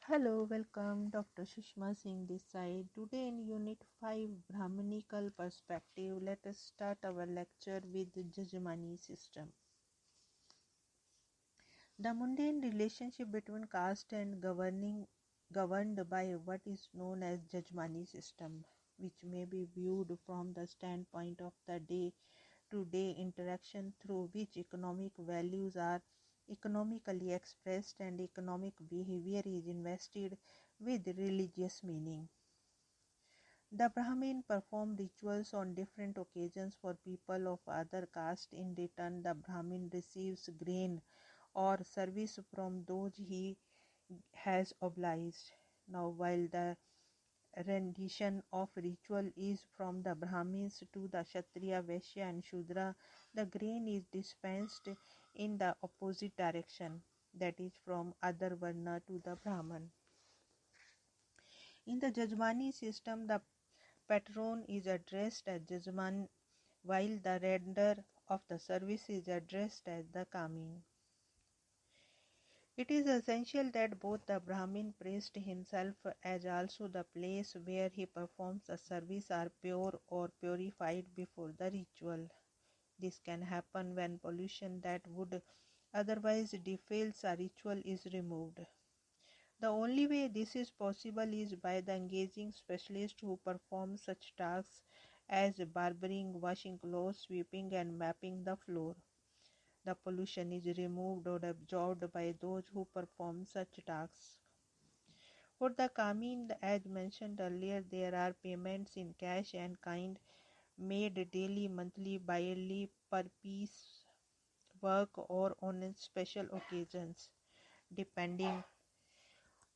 Hello, welcome. Dr. Sushma Singh this side. Today in Unit 5 Brahminical Perspective, let us start our lecture with the Jajmani system. The mundane relationship between caste and governed by what is known as Jajmani system, which may be viewed from the standpoint of the day-to-day interaction through which economic values are economically expressed and economic behavior is invested with religious meaning. The Brahmin perform rituals on different occasions for people of other caste. In return, the Brahmin receives grain or service from those he has obliged. Now, while the rendition of ritual is from the Brahmins to the Kshatriya, Vaishya and Shudra, the grain is dispensed in the opposite direction, that is from other Varna to the Brahman. In the Jajmani system, the patron is addressed as Jajman, while the render of the service is addressed as the Kamin. It is essential that both the Brahmin priest himself as also the place where he performs a service are pure or purified before the ritual. This can happen when pollution that would otherwise defiles a ritual is removed. The only way this is possible is by the engaging specialist who perform such tasks as barbering, washing clothes, sweeping and mopping the floor. The pollution is removed or absorbed by those who perform such tasks. For the Kamin, as mentioned earlier, there are payments in cash and kind made daily, monthly, bi-yearly, per piece work or on special occasions, depending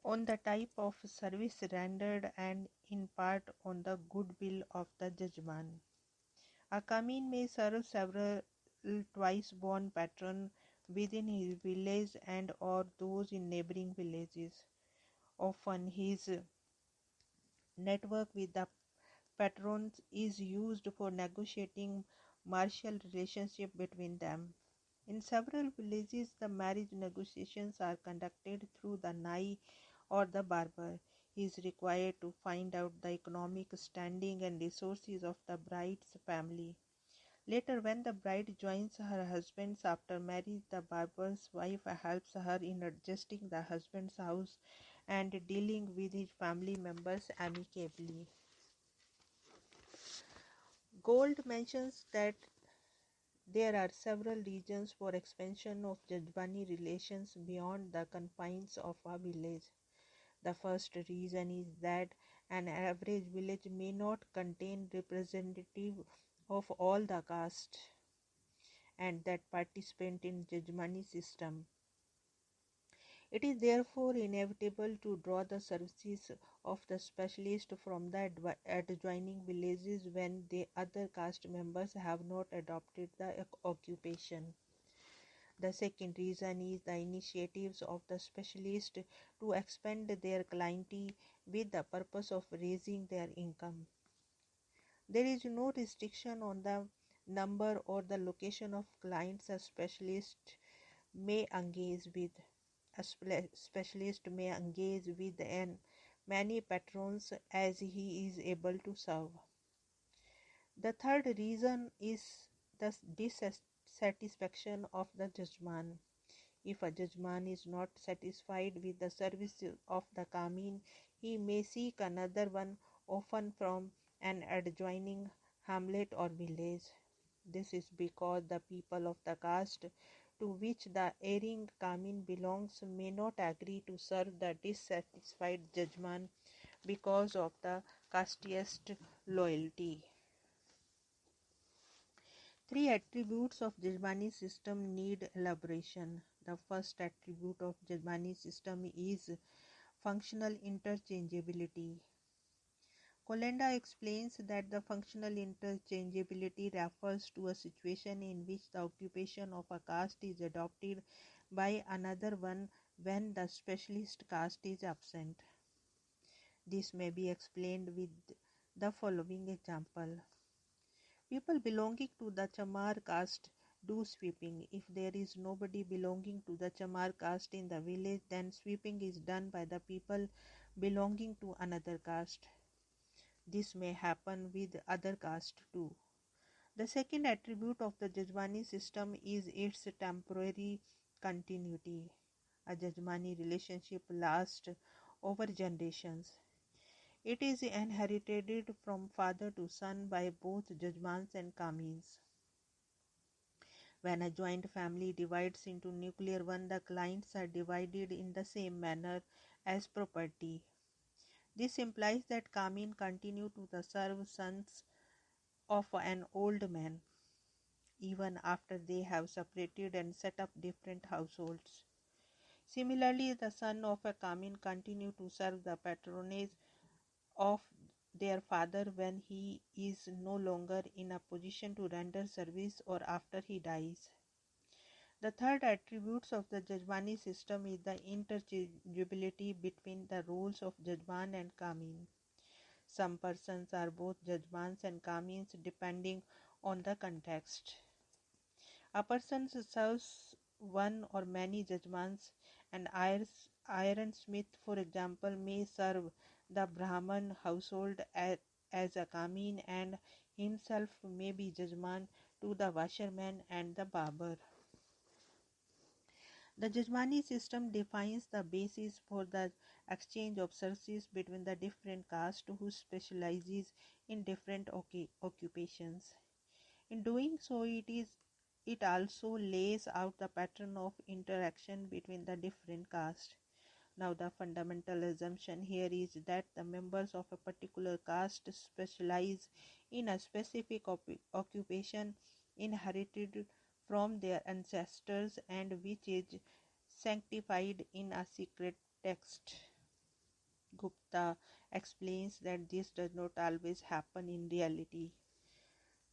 on the type of service rendered and in part on the goodwill of the Jajman. A Kamin may serve several twice-born patrons within his village and or those in neighboring villages. Often his network with the patrons is used for negotiating martial relationship between them. In several villages, the marriage negotiations are conducted through the Nai or the barber. He is required to find out the economic standing and resources of the bride's family. Later, when the bride joins her husband after marriage, the barber's wife helps her in adjusting the husband's house and dealing with his family members amicably. Gold mentions that there are several reasons for expansion of Jajmani relations beyond the confines of a village. The first reason is that an average village may not contain representative of all the caste and that participate in Jajmani system. It is therefore inevitable to draw the services of the specialist from the adjoining villages when the other caste members have not adopted the occupation. The second reason is the initiatives of the specialist to expand their clientele with the purpose of raising their income. There is no restriction on the number or the location of clients a specialist may engage with. A specialist may engage with many patrons as he is able to serve. The third reason is the dissatisfaction of the Jajman. If a Jajman is not satisfied with the service of the Kamin, he may seek another one, often from an adjoining hamlet or village. This is because the people of the caste to which the erring Kamin belongs may not agree to serve the dissatisfied Jajman because of the casteist loyalty. Three attributes of Jajmani system need elaboration. The first attribute of Jajmani system is functional interchangeability. Kolenda explains that the functional interchangeability refers to a situation in which the occupation of a caste is adopted by another one when the specialist caste is absent. This may be explained with the following example. People belonging to the Chamar caste do sweeping. If there is nobody belonging to the Chamar caste in the village, then sweeping is done by the people belonging to another caste. This may happen with other castes too. The second attribute of the Jajmani system is its temporary continuity. A Jajmani relationship lasts over generations. It is inherited from father to son by both Jajmans and Kamins. When a joint family divides into nuclear one, the clients are divided in the same manner as property. This implies that Kamin continue to serve sons of an old man even after they have separated and set up different households. Similarly, the son of a Kamin continue to serve the patronage of their father when he is no longer in a position to render service or after he dies. The third attribute of the Jajmani system is the interchangeability between the roles of Jajman and Kamin. Some persons are both Jajmans and Kamins depending on the context. A person serves one or many Jajmans. An ironsmith, for example, may serve the Brahman household as a Kamin and himself may be Jajman to the washerman and the barber. The Jajmani system defines the basis for the exchange of services between the different castes who specializes in different occupations. In doing so, it also lays out the pattern of interaction between the different castes. Now, the fundamental assumption here is that the members of a particular caste specialize in a specific occupation inherited from their ancestors and which is sanctified in a secret text. Gupta explains that this does not always happen in reality.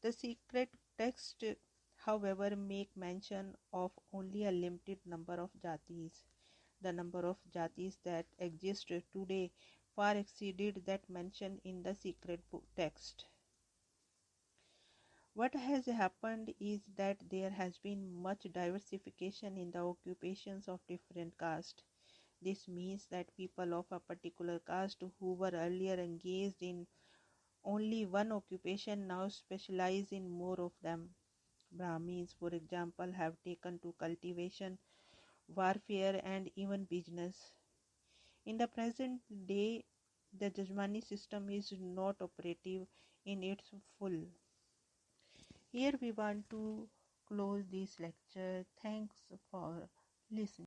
The secret text, however, make mention of only a limited number of jatis. The number of jatis that exist today far exceeded that mentioned in the secret text. What has happened is that there has been much diversification in the occupations of different castes. This means that people of a particular caste who were earlier engaged in only one occupation now specialize in more of them. Brahmins, for example, have taken to cultivation, warfare, and even business. In the present day, the Jajmani system is not operative in its full. Here we want to close this lecture. Thanks for listening.